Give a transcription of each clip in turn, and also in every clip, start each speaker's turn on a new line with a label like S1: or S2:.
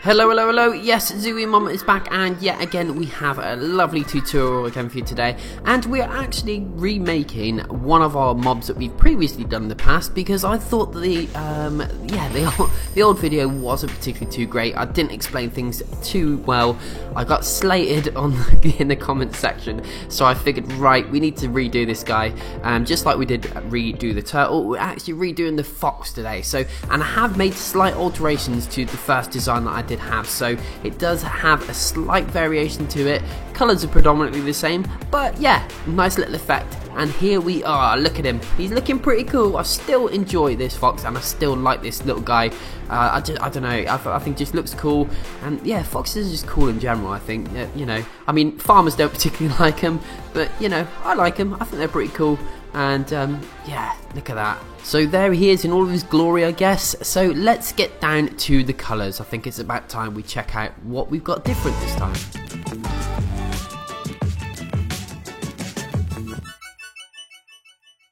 S1: Hello, hello, hello, yes, Zooey Mom is back, and yet again we have a lovely tutorial again for you today, and we're actually remaking one of our mobs that we've previously done in the past, because I thought the old video wasn't particularly too great. I didn't explain things too well. I got slated in the comments section, so I figured, right, we need to redo this guy, just like we did redo the turtle. We're actually redoing the fox today, and I have made slight alterations to the first design that I did have, so it does have a slight variation to it. Colours are predominantly the same, but yeah, nice little effect. And here we are, look at him, he's looking pretty cool. I still enjoy this fox and I still like this little guy. I don't know, I think just looks cool, and yeah, foxes are just cool in general. I think, you know, I mean, farmers don't particularly like them, but you know, I like them, I think they're pretty cool. And yeah, look at that. So there he is in all of his glory, I guess. So let's get down to the colours. I think it's about time we check out what we've got different this time.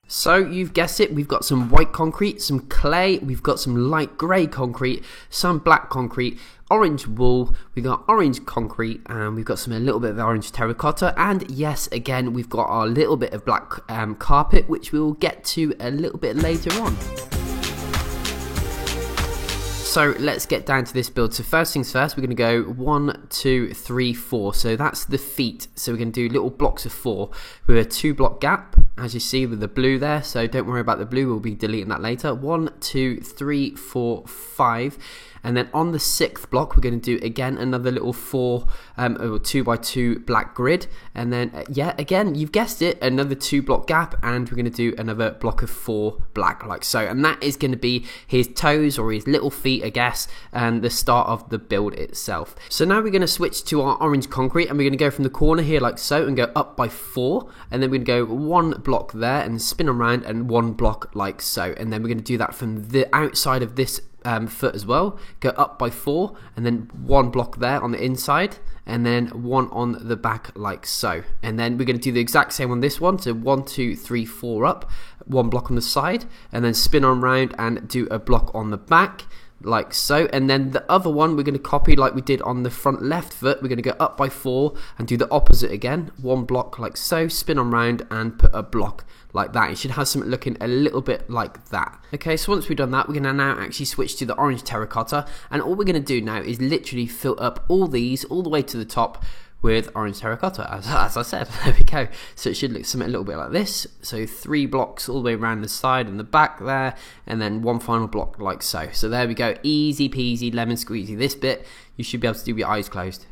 S1: So you've guessed it, we've got some white concrete, some clay, we've got some light grey concrete, some black concrete, orange wool, we've got orange concrete, and we've got a little bit of orange terracotta, and yes, again, we've got our little bit of black carpet, which we'll get to a little bit later on. So let's get down to this build. So first things first, we're going to go 1, 2, 3, 4. So that's the feet. So we're going to do little blocks of 4 with a 2-block gap, as you see with the blue there. So don't worry about the blue, we'll be deleting that later. 1, 2, 3, 4, 5. And then on the 6th block, we're going to do again another little 4 or 2x2 black grid. And then, yeah, again, you've guessed it, another 2-block gap. And we're going to do another block of 4 black, like so. And that is going to be his toes or his little feet, I guess, and the start of the build itself. So now we're going to switch to our orange concrete. And we're going to go from the corner here like so and go up by 4. And then we're going to go 1 block there and spin around and 1 block like so. And then we're going to do that from the outside of this foot as well, go up by 4 and then 1 block there on the inside and then 1 on the back like so. And then we're going to do the exact same on this one, so 1, 2, 3, 4 up, 1 block on the side, and then spin on round and do a block on the back like so. And then the other one we're going to copy like we did on the front left foot. We're going to go up by 4 and do the opposite again, 1 block like so, spin on round and put a block like that. You should have something looking a little bit like that. Okay, so once we've done that, we're going to now actually switch to the orange terracotta, and all we're going to do now is literally fill up all these all the way to the top with orange terracotta, as I said. There we go. So it should look something a little bit like this. So 3 blocks all the way around the side and the back there, and then 1 final block like so. So there we go, easy peasy lemon squeezy. This bit you should be able to do with your eyes closed.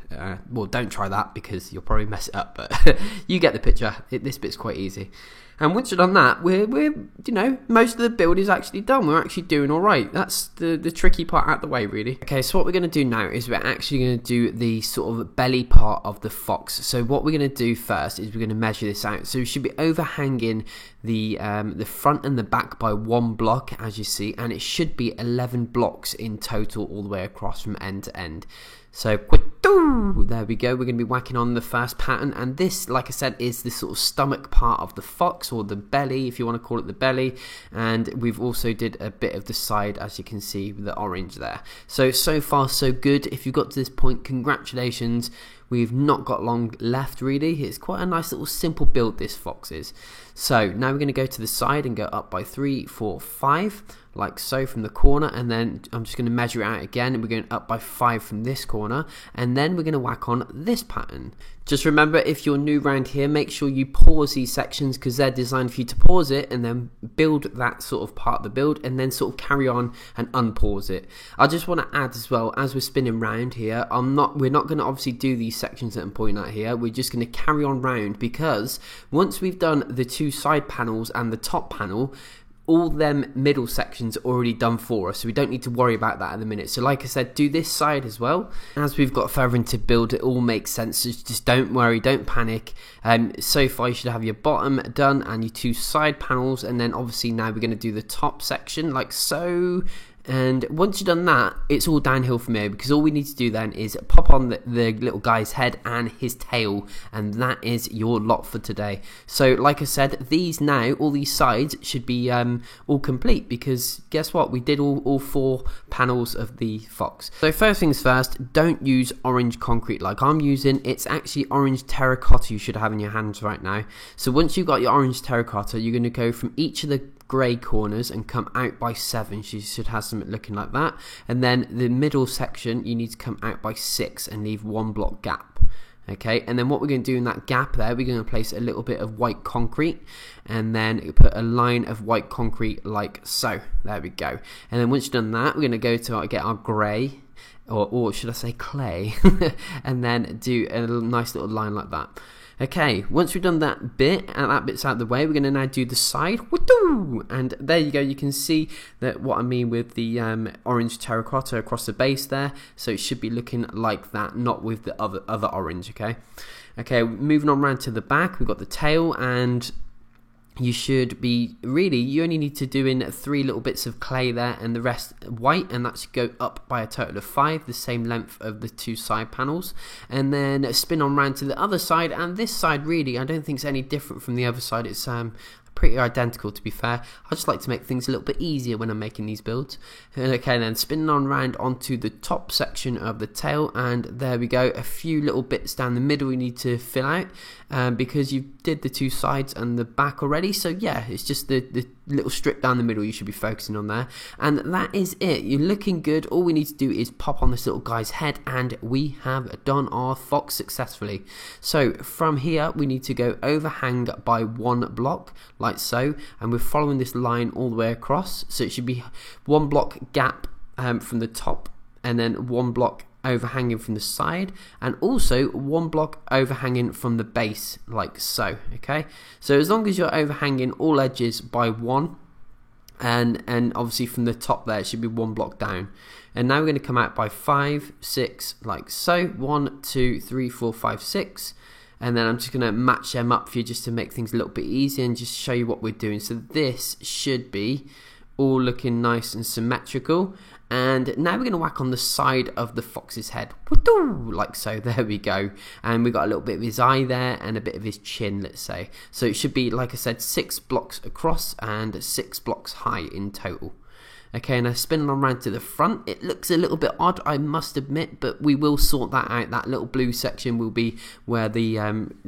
S1: Well, don't try that because you'll probably mess it up, but you get the picture. This bit's quite easy. And once you've done that, we're you know, most of the build is actually done. We're actually doing all right. That's the tricky part out the way, really. Okay, so what we're going to do now is we're actually going to do the sort of belly part of the fox. So what we're going to do first is we're going to measure this out. So we should be overhanging the front and the back by 1 block, as you see, and it should be 11 blocks in total all the way across from end to end. So there we go, we're going to be whacking on the first pattern, and this, like I said, is the sort of stomach part of the fox, or the belly if you want to call it the belly. And we've also did a bit of the side, as you can see with the orange there. So far so good. If you've got to this point, congratulations. We've not got long left, really. It's quite a nice little simple build, this fox is. So now we're going to go to the side and go up by 3, 4, 5 like so from the corner, and then I'm just going to measure it out again, and we're going up by 5 from this corner, and then we're going to whack on this pattern. Just remember, if you're new around here, make sure you pause these sections because they're designed for you to pause it and then build that sort of part of the build, and then sort of carry on and unpause it. I just want to add as well, as we're spinning round here, we're not going to obviously do these sections that I'm pointing out here. We're just going to carry on round, because once we've done the 2 side panels and the top panel, all them middle sections are already done for us, so we don't need to worry about that at the minute. So like I said, do this side as well. As we've got further into build, it all makes sense, so just don't worry, don't panic. So far you should have your bottom done and your 2 side panels, and then obviously now we're going to do the top section like so. And once you've done that, it's all downhill from here, because all we need to do then is pop on the little guy's head and his tail, and that is your lot for today. So like I said, these now, all these sides should be all complete, because guess what, we did all 4 panels of the fox. So first things first, don't use orange concrete like I'm using. It's actually orange terracotta you should have in your hands right now. So once you've got your orange terracotta, you're going to go from each of the grey corners and come out by 7. So you should have something looking like that, and then the middle section you need to come out by 6 and leave 1 block gap. Okay, and then what we're going to do in that gap there, we're going to place a little bit of white concrete, and then put a line of white concrete like so. There we go. And then once you've done that, we're going to go to get our grey, or should I say clay, and then do a nice little line like that. Okay, once we've done that bit, and that bit's out of the way, we're going to now do the side. And there you go, you can see that what I mean with the orange terracotta across the base there. So it should be looking like that, not with the other orange, okay? Okay, moving on around to the back, we've got the tail, and you should be, really, you only need to do in 3 little bits of clay there, and the rest white, and that should go up by a total of 5, the same length of the 2 side panels. And then spin on round to the other side, and this side, really, I don't think it's any different from the other side. It's pretty identical, to be fair. I just like to make things a little bit easier when I'm making these builds. Okay, then spinning on round onto the top section of the tail, and there we go, a few little bits down the middle we need to fill out, because you did the 2 sides and the back already. So yeah, it's just the little strip down the middle you should be focusing on there, and that is it. You're looking good. All we need to do is pop on this little guy's head, and we have done our fox successfully. So from here we need to go overhang by 1 block like so, and we're following this line all the way across. So it should be 1 block gap from the top, and then 1 block overhanging from the side, and also 1 block overhanging from the base like so. Okay, so as long as you're overhanging all edges by 1, and obviously from the top there it should be 1 block down. And now we're going to come out by 5, 6 like so. 1, 2, 3, 4, 5, 6. And then I'm just going to match them up for you, just to make things a little bit easier and just show you what we're doing. So this should be all looking nice and symmetrical. And now we're going to whack on the side of the fox's head, like so. There we go. And we've got a little bit of his eye there and a bit of his chin, let's say. So it should be, like I said, 6 blocks across and 6 blocks high in total. Okay, now spinning on round to the front, it looks a little bit odd, I must admit, but we will sort that out. That little blue section will be where the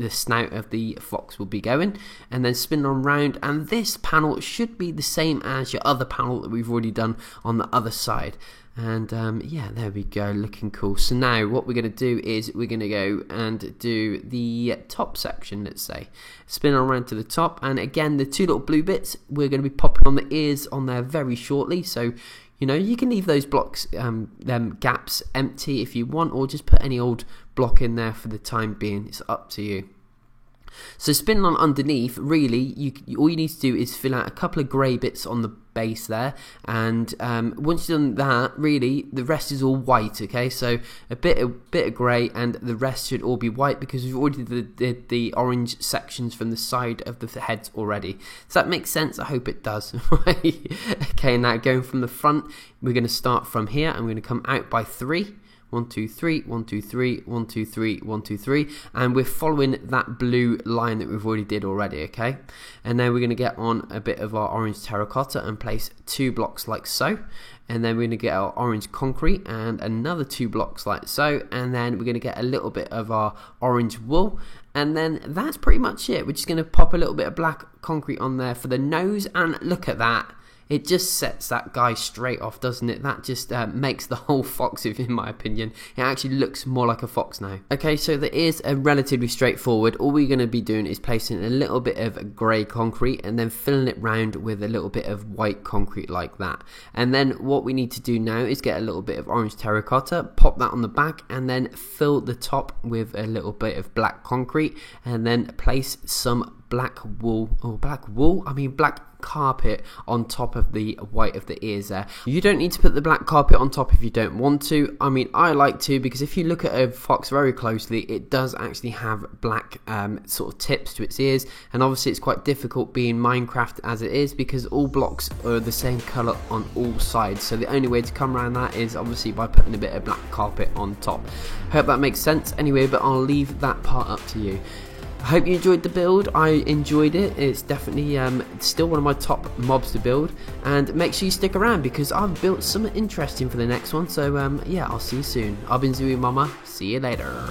S1: snout of the fox will be going. And then spinning on round, and this panel should be the same as your other panel that we've already done on the other side. And yeah, there we go, looking cool. So now what we're going to do is we're going to go and do the top section, let's say. Spin around to the top, and again, the 2 little blue bits, we're going to be popping on the ears on there very shortly. So, you know, you can leave those blocks, them gaps empty if you want, or just put any old block in there for the time being. It's up to you. So spinning on underneath, really, all you need to do is fill out a couple of grey bits on the base there, and once you've done that, really, the rest is all white. Okay, so a bit of grey, and the rest should all be white, because we've already did the orange sections from the side of the heads already. Does that make sense? I hope it does. Okay, now going from the front, we're going to start from here, and we're going to come out by 3. 1, 2, 3, 1, 2, 3, 1, 2, 3, 1, 2, 3, and we're following that blue line that we've already did already. Okay, and then we're going to get on a bit of our orange terracotta and place 2 blocks like so, and then we're going to get our orange concrete and another 2 blocks like so, and then we're going to get a little bit of our orange wool, and then that's pretty much it. We're just going to pop a little bit of black concrete on there for the nose, and look at that. It just sets that guy straight off, doesn't it? That just makes the whole fox, in my opinion. It actually looks more like a fox now. Okay, so the ears are relatively straightforward. All we're going to be doing is placing a little bit of grey concrete and then filling it round with a little bit of white concrete like that. And then what we need to do now is get a little bit of orange terracotta, pop that on the back, and then fill the top with a little bit of black concrete, and then place some black carpet on top of the white of the ears there. You don't need to put the black carpet on top if you don't want to. I mean, I like to, because if you look at a fox very closely, it does actually have black sort of tips to its ears, and obviously it's quite difficult being Minecraft as it is, because all blocks are the same colour on all sides. So the only way to come around that is obviously by putting a bit of black carpet on top. Hope that makes sense anyway, but I'll leave that part up to you. I hope you enjoyed the build. I enjoyed it. It's definitely still one of my top mobs to build, and make sure you stick around because I've built something interesting for the next one. So yeah, I'll see you soon. I've been Zooey Mama. See you later.